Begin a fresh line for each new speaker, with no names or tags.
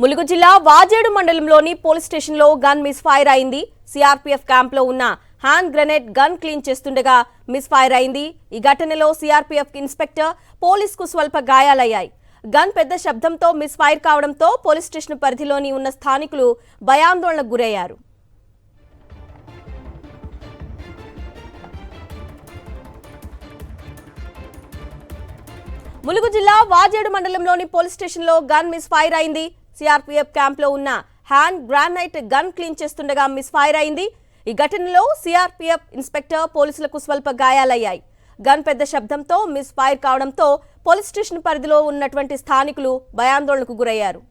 ములుగు జిల్లా వాజేడు మండలంలోని పోలీస్ స్టేషన్లో గన్ మిస్ఫైర్ అయింది. సిఆర్పీఎఫ్ క్యాంప్లో ఉన్న హ్యాండ్ గ్రెనేడ్ గన్ క్లీన్ చేస్తుండగా మిస్ఫైర్ అయింది. ఈ ఘటనలో సిఆర్పీఎఫ్ ఇన్స్పెక్టర్ పోలీసుకు స్వల్ప గాయాలయ్యాయి. గన్ పెద్ద శబ్దంతో మిస్ఫైర్ కావడంతో పోలీస్ స్టేషన్ పరిధిలోని ఉన్న స్థానికులు భయాందోళనకు గురయ్యారు. ములుగు జిల్లా వాజేడు మండలంలోని పోలీస్ స్టేషన్లో గన్ మిస్ఫైర్ అయింది. సిఆర్పీఎఫ్ క్యాంప్లో ఉన్న హ్యాండ్ గ్రానైట్ గన్ క్లీన్ చేస్తుండగా మిస్ఫైర్ అయింది. ఈ ఘటనలో సిఆర్పీఎఫ్ ఇన్స్పెక్టర్ పోలీసులకు స్వల్ప గాయాలయ్యాయి. గన్ పెద్ద శబ్దంతో మిస్ఫైర్ కావడంతో పోలీస్ స్టేషన్ పరిధిలో ఉన్నటువంటి స్థానికులు భయాందోళనకు గురయ్యారు.